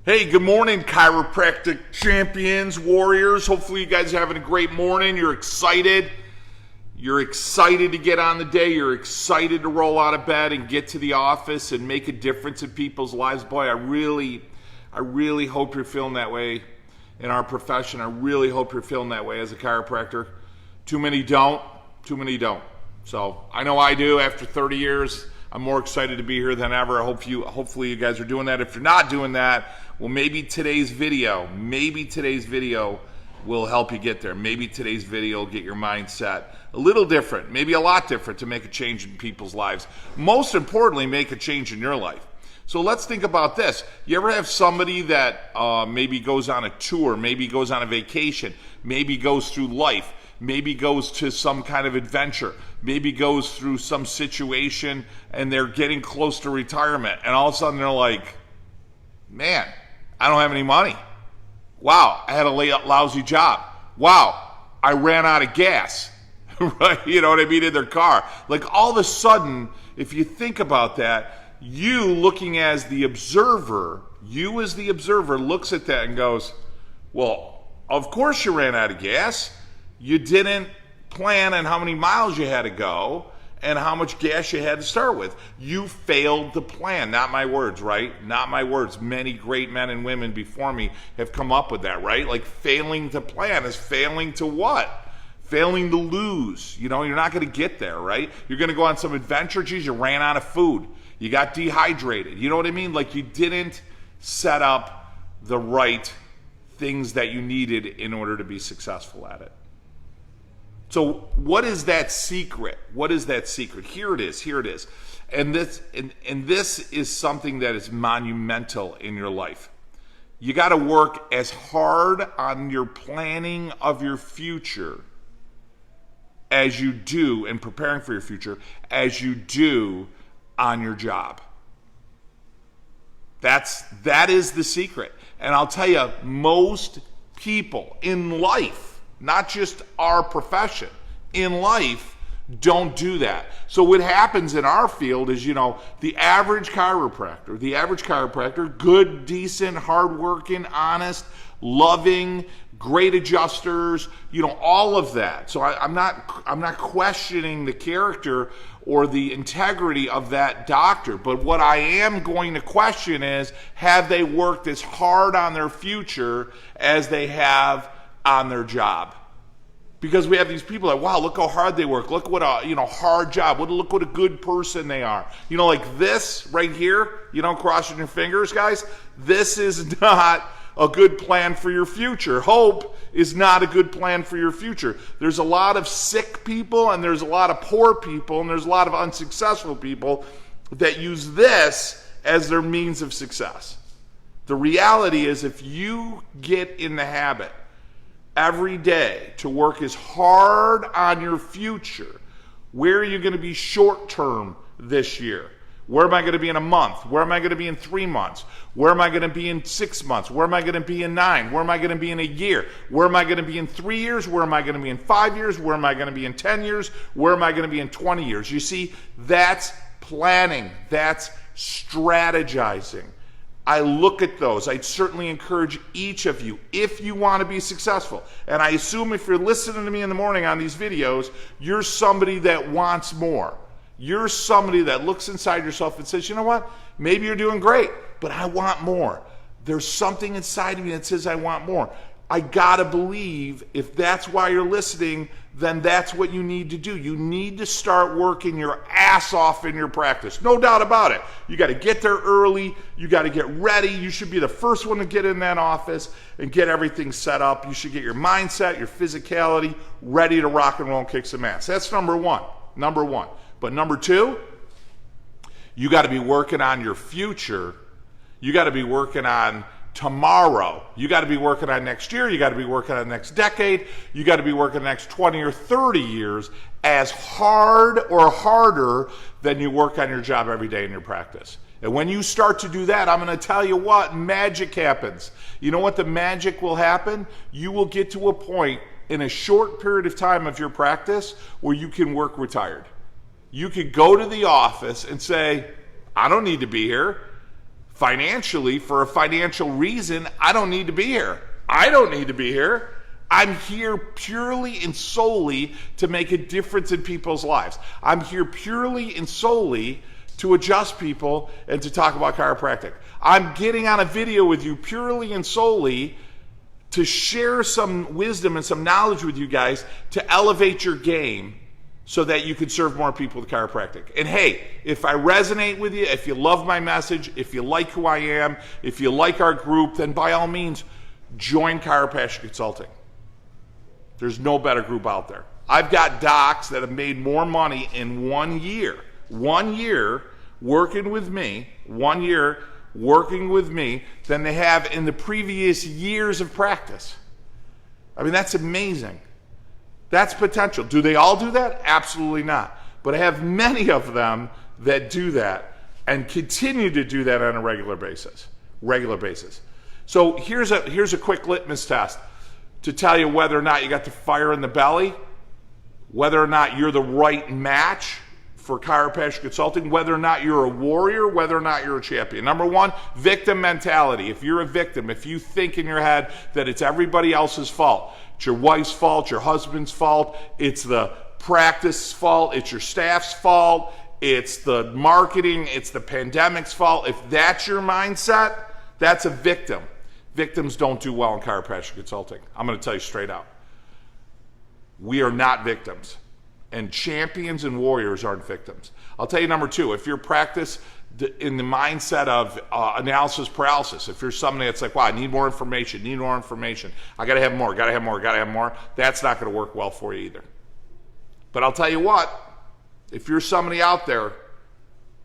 Hey, good morning, chiropractic champions, warriors. Hopefully you guys are having a great morning. You're excited. You're excited to get on the day. You're excited to roll out of bed and get to the office and make a difference in people's lives. Boy, I really hope you're feeling that way in our profession. I really hope you're feeling that way as a chiropractor. Too many don't. So I know I do. After 30 years, I'm more excited to be here than ever. Hopefully you guys are doing that. If you're not doing that, well, maybe today's video will help you get there. Maybe today's video will get your mindset a little different, maybe a lot different, to make a change in people's lives. Most importantly, make a change in your life. So let's think about this. You ever have somebody that maybe goes on a tour, maybe goes on a vacation, maybe goes through life, maybe goes to some kind of adventure, maybe goes through some situation and they're getting close to retirement, and all of a sudden they're like, man, I don't have any money. Wow, I had a lousy job. Wow, I ran out of gas. Right? You know what I mean? In their car. Like, all of a sudden, if you think about that, you looking as the observer, looks at that and goes, well, of course you ran out of gas. You didn't plan on how many miles you had to go and how much gas you had to start with. You failed to plan. Not my words, right? Not my words. Many great men and women before me have come up with that, right? Like, failing to plan is failing to what? Failing to lose. You know, you're not going to get there, right? You're going to go on some adventure. Geez, you ran out of food. You got dehydrated. You know what I mean? Like, you didn't set up the right things that you needed in order to be successful at it. So what is that secret? What is that secret? Here it is. And this is something that is monumental in your life. You got to work as hard on your planning of your future as you do in preparing for your future as you do on your job. That is the secret. And I'll tell you, most people in life, not just our profession, in life, don't do that. So what happens in our field is, the average chiropractor, good, decent, hardworking, honest, loving, great adjusters, all of that. So I'm not questioning the character or the integrity of that doctor, but what I am going to question is, have they worked as hard on their future as they have on their job? Because we have these people that, wow, look how hard they work. Look what a hard job. Look what a good person they are. Like this right here, crossing your fingers, guys. This is not a good plan for your future. Hope is not a good plan for your future. There's a lot of sick people, and there's a lot of poor people, and there's a lot of unsuccessful people that use this as their means of success. The reality is, if you get in the habit every day to work as hard on your future, where are you going to be short term this year? Where am I going to be in a month? Where am I going to be in 3 months? Where am I going to be in 6 months? Where am I going to be in 9? Where am I going to be in a year? Where am I going to be in 3 years? Where am I going to be in 5 years? Where am I going to be in 10 years? Where am I going to be in 20 years? You see, that's planning. That's strategizing. I look at those. I'd certainly encourage each of you, if you want to be successful, and I assume if you're listening to me in the morning on these videos, you're somebody that wants more. You're somebody that looks inside yourself and says, you know what? Maybe you're doing great, but I want more. There's something inside of me that says I want more. I gotta believe if that's why you're listening, then that's what you need to do. You need to start working your ass off in your practice. No doubt about it. You got to get there early. You got to get ready. You should be the first one to get in that office and get everything set up. You should get your mindset, your physicality ready to rock and roll and kick some ass. That's number one. But number two, you got to be working on your future. You got to be working on tomorrow. You got to be working on next year. You got to be working on next decade. You got to be working the next 20 or 30 years as hard or harder than you work on your job every day in your practice. And when you start to do that, I'm going to tell you what, magic happens. You know what the magic will happen? You will get to a point in a short period of time of your practice where you can work retired. You could go to the office and say, I don't need to be here. financially, for a financial reason, I don't need to be here. I don't need to be here. I'm here purely and solely to make a difference in people's lives. I'm here purely and solely to adjust people and to talk about chiropractic. I'm getting on a video with you purely and solely to share some wisdom and some knowledge with you guys to elevate your game so that you can serve more people with chiropractic. And hey, if I resonate with you, if you love my message, if you like who I am, if you like our group, then by all means, join Chiropassion Consulting. There's no better group out there. I've got docs that have made more money in 1 year working with me, 1 year working with me, than they have in the previous years of practice. I mean, that's amazing. That's potential. Do they all do that? Absolutely not. But I have many of them that do that and continue to do that on a regular basis. So here's a quick litmus test to tell you whether or not you got the fire in the belly, whether or not you're the right match for Chiropassion Consulting, whether or not you're a warrior, whether or not you're a champion. Number one, victim mentality. If you're a victim, if you think in your head that it's everybody else's fault, it's your wife's fault, your husband's fault, it's the practice's fault, it's your staff's fault, it's the marketing, it's the pandemic's fault. If that's your mindset, that's a victim. Victims don't do well in Chiropractic Consulting. I'm going to tell you straight out. We are not victims. And champions and warriors aren't victims. I'll tell you number two, if your practice in the mindset of analysis paralysis, if you're somebody that's like, wow, I need more information, I got to have more, that's not going to work well for you either. But I'll tell you what, if you're somebody out there,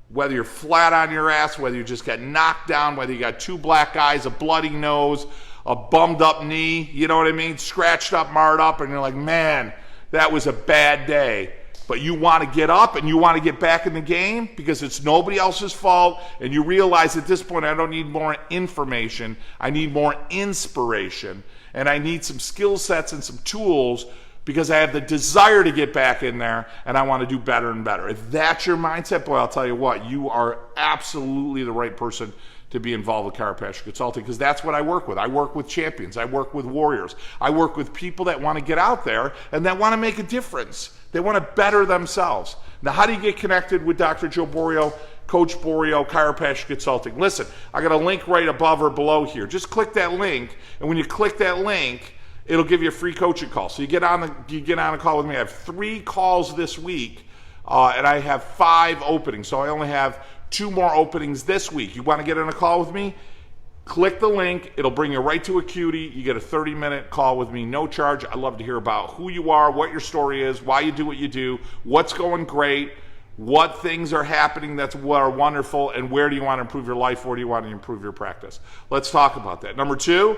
whether you're flat on your ass, whether you just got knocked down, whether you got two black eyes, a bloody nose, a bummed up knee, you know what I mean, scratched up, marred up, and you're like, man, that was a bad day. But you want to get up and you want to get back in the game because it's nobody else's fault, and you realize at this point I don't need more information, I need more inspiration, and I need some skill sets and some tools because I have the desire to get back in there and I want to do better and better. If that's your mindset, boy, I'll tell you what, you are absolutely the right person to be involved with Chiropractic Consulting, because that's what I work with. I work with champions. I work with warriors. I work with people that want to get out there and that want to make a difference. They want to better themselves. Now, how do you get connected with Dr. Joe Borio, Coach Borio, Chiropractic Consulting? Listen, I got a link right above or below here. Just click that link, and when you click that link, it'll give you a free coaching call. So you get on a call with me. I have 3 calls this week, and I have 5 openings. So I only have 2 more openings this week. You want to get on a call with me? Click the link. It'll bring you right to Acuity. You get a 30-minute call with me, no charge. I'd love to hear about who you are, what your story is, why you do what you do, what's going great, what things are happening that are wonderful, and where do you want to improve your life, where do you want to improve your practice. Let's talk about that. Number two,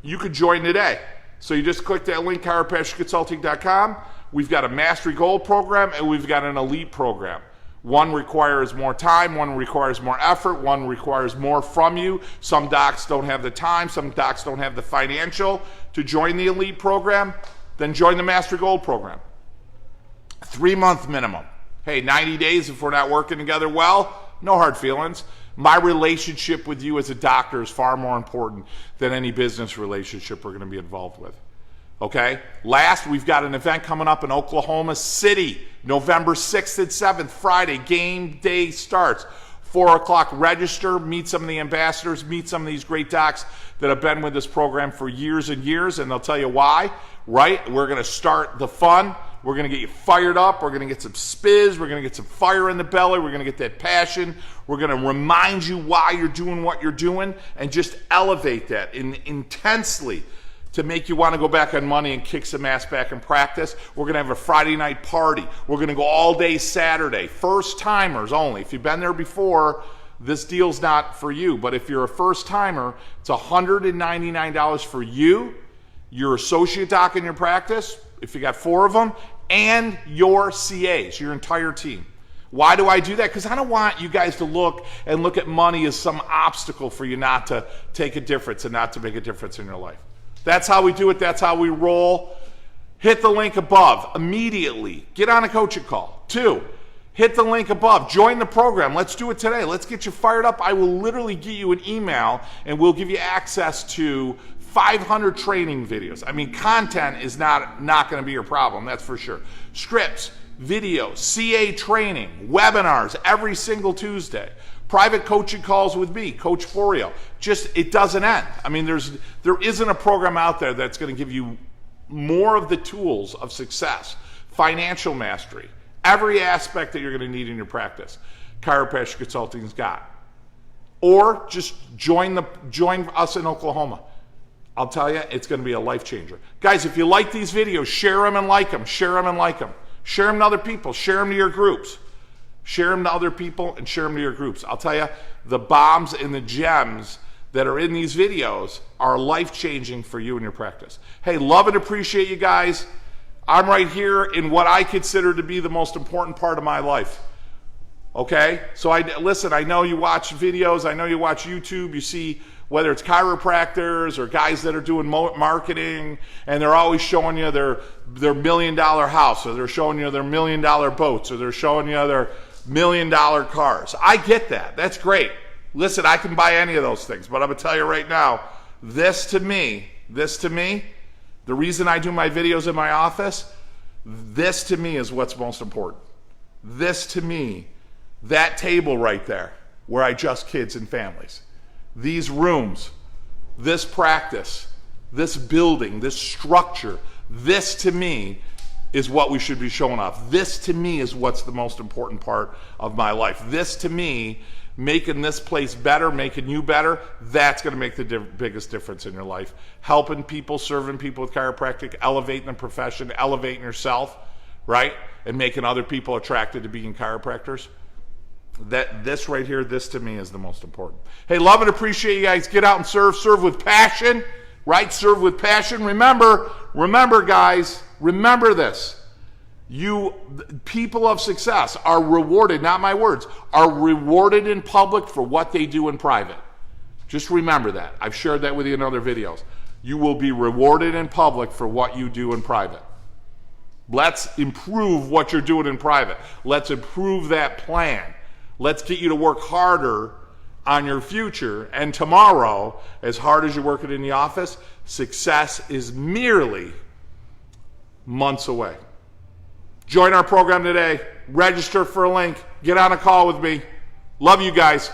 you could join today. So you just click that link, chiropracticconsulting.com. We've got a Mastery Gold program, and we've got an Elite program. One requires more time, one requires more effort, one requires more from you. Some docs don't have the time, some docs don't have the financial to join the Elite program. Then join the Mastery Gold program. 3-month minimum. Hey, 90 days if we're not working together well, no hard feelings. My relationship with you as a doctor is far more important than any business relationship we're going to be involved with. Okay? Last, we've got an event coming up in Oklahoma City, November 6th and 7th, Friday. Game day starts. 4 o'clock, register, meet some of the ambassadors, meet some of these great docs that have been with this program for years and years, and they'll tell you why, right? We're going to start the fun. We're going to get you fired up. We're going to get some spiz. We're going to get some fire in the belly. We're going to get that passion. We're going to remind you why you're doing what you're doing and just elevate that intensely to make you want to go back on money and kick some ass back in practice. We're going to have a Friday night party. We're going to go all day Saturday. First timers only. If you've been there before, this deal's not for you. But if you're a first timer, it's $199 for you, your associate doc in your practice, if you got 4 of them, and your CAs, your entire team. Why do I do that? Because I don't want you guys to look at money as some obstacle for you not to take a difference and not to make a difference in your life. That's how we do it. That's how we roll. Hit the link above immediately. Get on a coaching call. 2, hit the link above. Join the program. Let's do it today. Let's get you fired up. I will literally get you an email, and we'll give you access to 500 training videos. I mean, content is not going to be your problem, that's for sure. Scripts, videos, CA training, webinars every single Tuesday. Private coaching calls with me, Coach Borio. Just, it doesn't end. I mean, there isn't a program out there that's going to give you more of the tools of success, financial mastery, every aspect that you're going to need in your practice. Chiropassion Consulting's got. Or just join us in Oklahoma. I'll tell you, it's going to be a life changer. Guys, if you like these videos, share them and like them. Share them and like them. Share them to other people. Share them to your groups. Share them to other people and share them to your groups. I'll tell you, the bombs and the gems that are in these videos are life-changing for you and your practice. Hey, love and appreciate you guys. I'm right here in what I consider to be the most important part of my life. Okay? So listen, I know you watch videos, I know you watch YouTube, you see whether it's chiropractors or guys that are doing marketing, and they're always showing you their $1 million house, or they're showing you their $1 million boats, or they're showing you their $1 million cars. I get that. That's great. Listen, I can buy any of those things, but I'm going to tell you right now, this to me, the reason I do my videos in my office, this to me is what's most important. This to me, that table right there, where I adjust kids and families, these rooms, this practice, this building, this structure, this to me is what we should be showing off. This to me is what's the most important part of my life. This to me, making this place better, making you better, that's going to make the biggest difference in your life. Helping people, serving people with chiropractic, elevating the profession, elevating yourself, right? And making other people attracted to being chiropractors. This right here, this to me is the most important. Hey, love and appreciate you guys. Get out and serve with passion, right? Serve with passion. Remember guys, remember this. You, people of success, are rewarded, not my words, are rewarded in public for what they do in private. Just remember that. I've shared that with you in other videos. You will be rewarded in public for what you do in private. Let's improve what you're doing in private. Let's improve that plan. Let's get you to work harder on your future. And tomorrow, as hard as you're working in the office, success is merely months away. Join our program today. Register for a link. Get on a call with me. Love you guys.